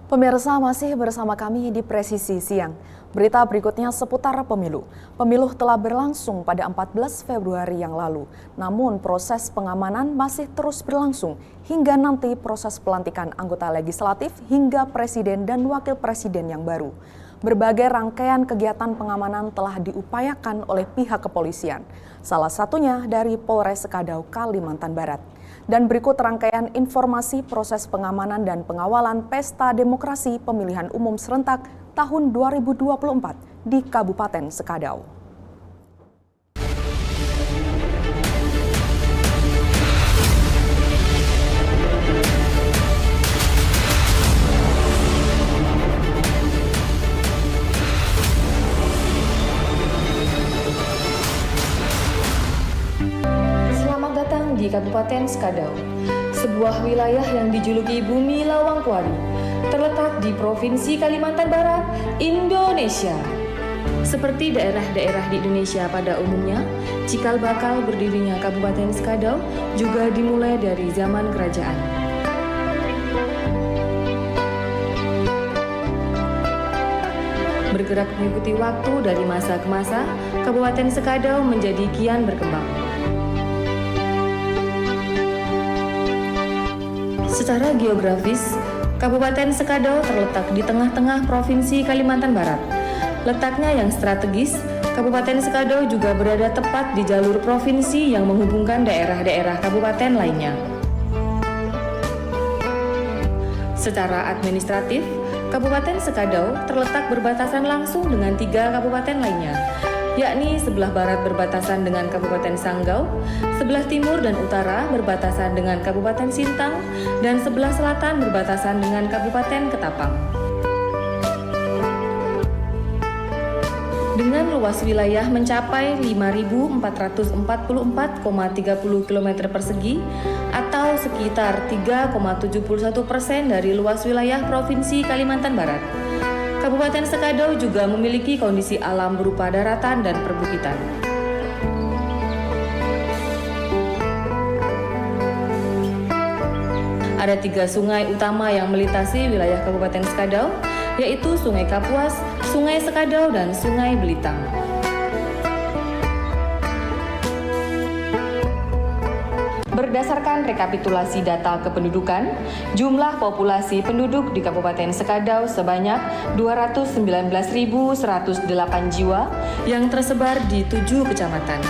Pemirsa, masih bersama kami di Presisi Siang. Berita berikutnya seputar pemilu. Pemilu telah berlangsung pada 14 Februari yang lalu. Namun proses pengamanan masih terus berlangsung hingga nanti proses pelantikan anggota legislatif hingga presiden dan wakil presiden yang baru. Berbagai rangkaian kegiatan pengamanan telah diupayakan oleh pihak kepolisian. Salah satunya dari Polres Sekadau, Kalimantan Barat. Dan berikut rangkaian informasi proses pengamanan dan pengawalan Pesta Demokrasi Pemilihan Umum Serentak tahun 2024 di Kabupaten Sekadau. Di Kabupaten Sekadau, sebuah wilayah yang dijuluki Bumi Lawang Kuari, terletak di Provinsi Kalimantan Barat, Indonesia. Seperti daerah-daerah di Indonesia pada umumnya, cikal bakal berdirinya Kabupaten Sekadau juga dimulai dari zaman kerajaan. Bergerak mengikuti waktu dari masa ke masa, Kabupaten Sekadau menjadi kian berkembang. Secara geografis, Kabupaten Sekadau terletak di tengah-tengah Provinsi Kalimantan Barat. Letaknya yang strategis, Kabupaten Sekadau juga berada tepat di jalur provinsi yang menghubungkan daerah-daerah kabupaten lainnya. Secara administratif, Kabupaten Sekadau terletak berbatasan langsung dengan 3 kabupaten lainnya, yakni sebelah barat berbatasan dengan Kabupaten Sanggau, sebelah timur dan utara berbatasan dengan Kabupaten Sintang, dan sebelah selatan berbatasan dengan Kabupaten Ketapang. Dengan luas wilayah mencapai 5.444,30 km persegi atau sekitar 3,71% dari luas wilayah Provinsi Kalimantan Barat. Kabupaten Sekadau juga memiliki kondisi alam berupa daratan dan perbukitan. Ada 3 sungai utama yang melintasi wilayah Kabupaten Sekadau, yaitu Sungai Kapuas, Sungai Sekadau, dan Sungai Belitang. Berdasarkan rekapitulasi data kependudukan, jumlah populasi penduduk di Kabupaten Sekadau sebanyak 219.108 jiwa yang tersebar di 7 kecamatan,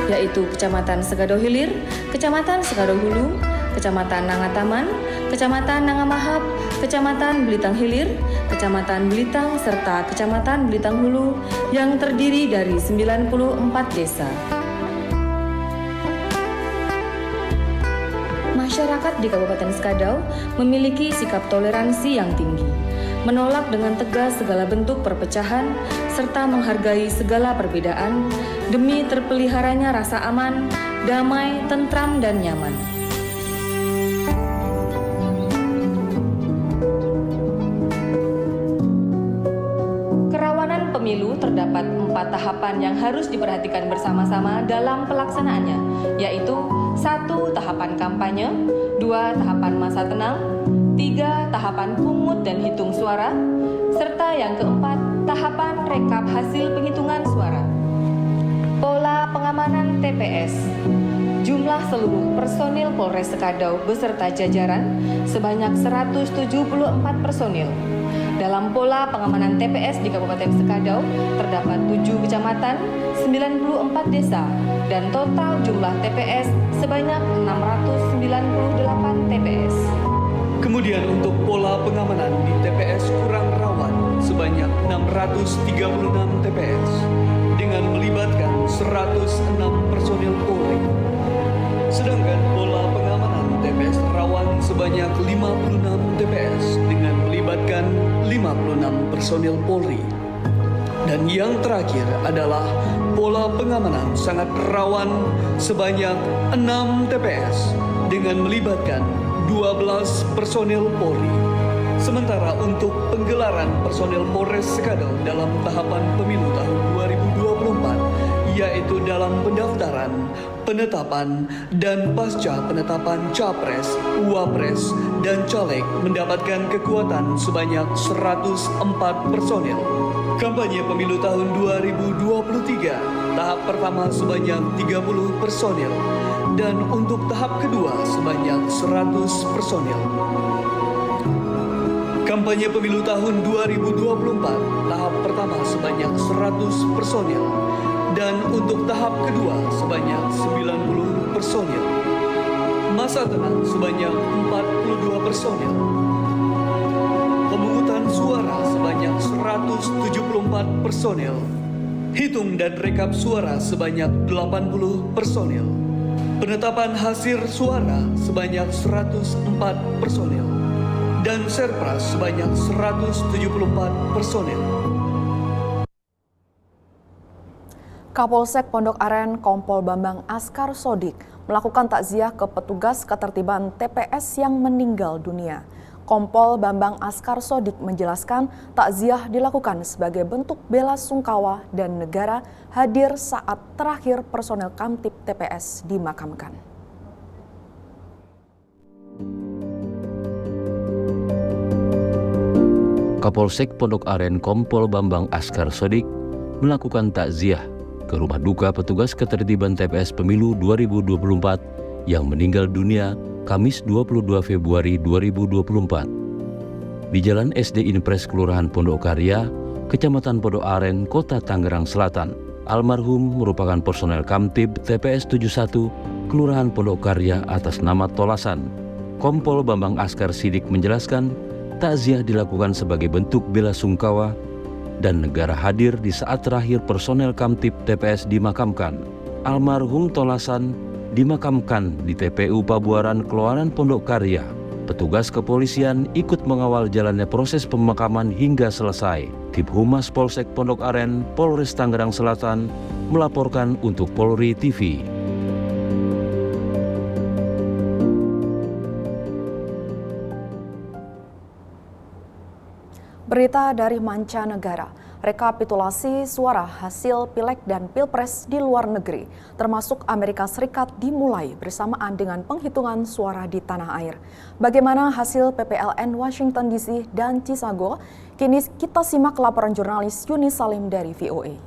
yaitu Kecamatan Sekadau Hilir, Kecamatan Sekadau Hulu, Kecamatan Nangataman, Kecamatan Nangamahap, Kecamatan Belitang Hilir, Kecamatan Belitang, serta Kecamatan Belitang Hulu yang terdiri dari 94 desa. Masyarakat di Kabupaten Sekadau memiliki sikap toleransi yang tinggi, menolak dengan tegas segala bentuk perpecahan, serta menghargai segala perbedaan demi terpeliharanya rasa aman, damai, tentram, dan nyaman. Kerawanan pemilu terdapat 4 tahapan yang harus diperhatikan bersama-sama dalam pelaksanaannya, yaitu 1. Tahapan kampanye, 2. Tahapan masa tenang, 3. Tahapan pungut dan hitung suara, serta yang keempat, tahapan rekap hasil penghitungan suara. Pola pengamanan TPS. Jumlah seluruh personil Polres Sekadau beserta jajaran sebanyak 174 personil. Dalam pola pengamanan TPS di Kabupaten Sekadau terdapat 7 kecamatan, 94 desa, dan total jumlah TPS sebanyak 698 TPS. Kemudian untuk pola pengamanan di TPS kurang rawan sebanyak 636 TPS dengan melibatkan 106 personil Polri. Sedangkan pola pengamanan TPS rawan sebanyak 56 TPS dengan melibatkan 56 personil Polri. Dan yang terakhir adalah pola pengamanan sangat rawan sebanyak 6 TPS dengan melibatkan 12 personil Polri. Sementara untuk penggelaran personil Polres Sekadau dalam tahapan pemilu tahun 2024 yaitu dalam pendaftaran, penetapan, dan pasca penetapan Capres, Wapres, dan Caleg mendapatkan kekuatan sebanyak 104 personil. Kampanye pemilu tahun 2023, tahap pertama sebanyak 30 personil, dan untuk tahap kedua sebanyak 100 personil. Kampanye pemilu tahun 2024, tahap pertama sebanyak 100 personil, dan untuk tahap kedua sebanyak 90 personil. Masa tenang sebanyak 42 personil. Pemungutan suara sebanyak 174 personil. Hitung dan rekap suara sebanyak 80 personil. Penetapan hasil suara sebanyak 104 personil. Dan serpras sebanyak 174 personil. Kapolsek Pondok Aren Kompol Bambang Askar Sodik melakukan takziah ke petugas ketertiban TPS yang meninggal dunia. Kompol Bambang Askar Sodik menjelaskan takziah dilakukan sebagai bentuk bela sungkawa dan negara hadir saat terakhir personel Kamtib TPS dimakamkan. Kapolsek Pondok Aren Kompol Bambang Askar Sodik melakukan takziah ke rumah duka petugas ketertiban TPS Pemilu 2024 yang meninggal dunia Kamis 22 Februari 2024. Di Jalan SD Inpres Kelurahan Pondok Karya, Kecamatan Pondok Aren, Kota Tangerang Selatan. Almarhum merupakan personel Kamtib TPS 71 Kelurahan Pondok Karya atas nama Tolasan. Kompol Bambang Askar Sodik menjelaskan takziah dilakukan sebagai bentuk bela sungkawa dan negara hadir di saat terakhir personel Kamtib TPS dimakamkan. Almarhum Tolasan dimakamkan di TPU Pabuaran Kelurahan Pondok Karya. Petugas kepolisian ikut mengawal jalannya proses pemakaman hingga selesai. Tim Humas Polsek Pondok Aren, Polres Tangerang Selatan melaporkan untuk Polri TV. Berita dari mancanegara, rekapitulasi suara hasil Pileg dan Pilpres di luar negeri, termasuk Amerika Serikat dimulai bersamaan dengan penghitungan suara di tanah air. Bagaimana hasil PPLN Washington DC dan Chicago? Kini kita simak laporan jurnalis Yuni Salim dari VOA.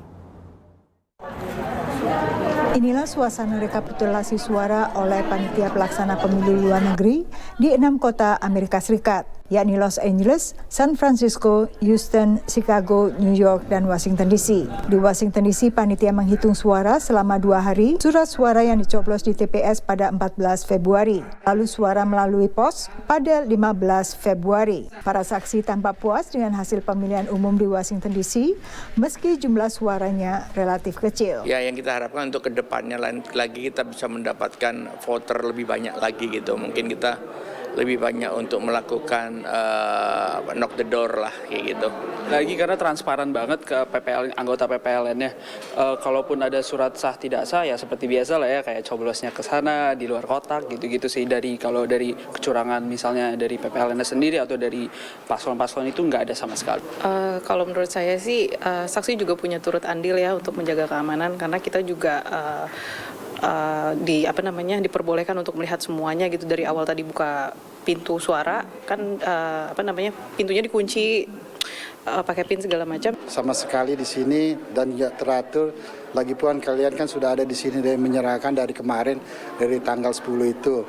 Inilah suasana rekapitulasi suara oleh panitia pelaksana pemilu luar negeri di 6 kota Amerika Serikat, yakni Los Angeles, San Francisco, Houston, Chicago, New York, dan Washington DC. Di Washington DC, panitia menghitung suara selama 2 hari, surat suara yang dicoblos di TPS pada 14 Februari, lalu suara melalui pos pada 15 Februari. Para saksi tampak puas dengan hasil pemilihan umum di Washington DC, meski jumlah suaranya relatif kecil. Ya, yang kita harapkan untuk kedepannya lagi kita bisa mendapatkan voter lebih banyak lagi gitu. Mungkin kita lebih banyak untuk melakukan knock the door lah kayak gitu. Lagi karena transparan banget ke PPL, anggota PPLN-nya. Kalaupun ada surat sah tidak sah ya seperti biasa lah ya, kayak coblosnya ke sana di luar kotak gitu-gitu sih. Kalau dari kecurangan misalnya dari PPLN sendiri atau dari paslon-paslon itu nggak ada sama sekali. Kalau menurut saya sih saksi juga punya turut andil ya untuk menjaga keamanan, karena kita juga diperbolehkan untuk melihat semuanya gitu. Dari awal tadi buka pintu suara kan pintunya dikunci pakai pin segala macam. Sama sekali di sini dan juga teratur. Lagipun kalian kan sudah ada di sini dan menyerahkan dari kemarin dari tanggal 10 itu,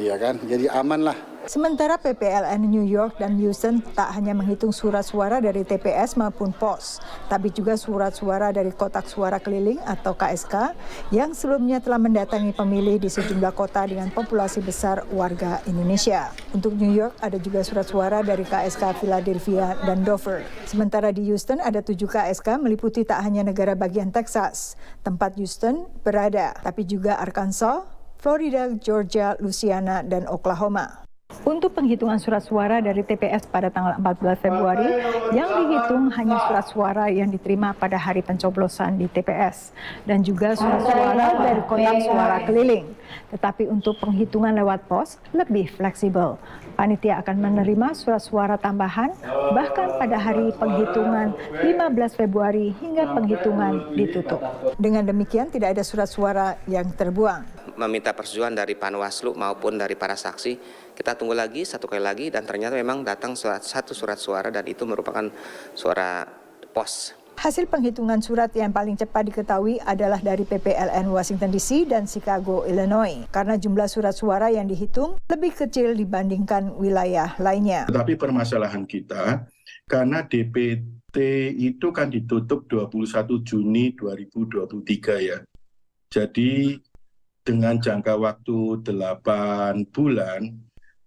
iya kan? Jadi aman lah. Sementara PPLN New York dan Houston tak hanya menghitung surat suara dari TPS maupun pos, tapi juga surat suara dari kotak suara keliling atau KSK yang sebelumnya telah mendatangi pemilih di sejumlah kota dengan populasi besar warga Indonesia. Untuk New York ada juga surat suara dari KSK Philadelphia dan Dover. Sementara di Houston ada 7 KSK meliputi tak hanya negara bagian Texas, tempat Houston berada, tapi juga Arkansas, Florida, Georgia, Louisiana, dan Oklahoma. Untuk penghitungan surat suara dari TPS pada tanggal 14 Februari, yang dihitung hanya surat suara yang diterima pada hari pencoblosan di TPS dan juga surat suara dari kotak suara keliling. Tetapi untuk penghitungan lewat pos lebih fleksibel. Panitia akan menerima surat suara tambahan bahkan pada hari penghitungan 15 Februari hingga penghitungan ditutup. Dengan demikian tidak ada surat suara yang terbuang. Meminta persetujuan dari Panwaslu maupun dari para saksi. Kita tunggu lagi satu kali lagi dan ternyata memang datang satu surat suara dan itu merupakan suara pos. Hasil penghitungan surat yang paling cepat diketahui adalah dari PPLN Washington DC dan Chicago, Illinois. Karena jumlah surat suara yang dihitung lebih kecil dibandingkan wilayah lainnya. Tetapi permasalahan kita, karena DPT itu kan ditutup 21 Juni 2023 ya. Jadi dengan jangka waktu 8 bulan,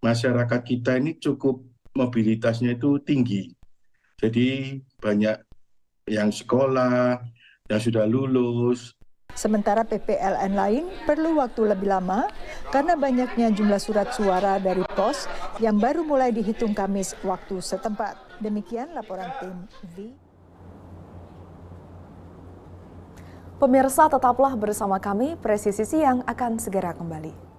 masyarakat kita ini cukup mobilitasnya itu tinggi. Jadi banyak yang sekolah, yang sudah lulus. Sementara PPLN lain perlu waktu lebih lama karena banyaknya jumlah surat suara dari pos yang baru mulai dihitung Kamis waktu setempat. Demikian laporan tim V. Pemirsa, tetaplah bersama kami, Presisi Siang akan segera kembali.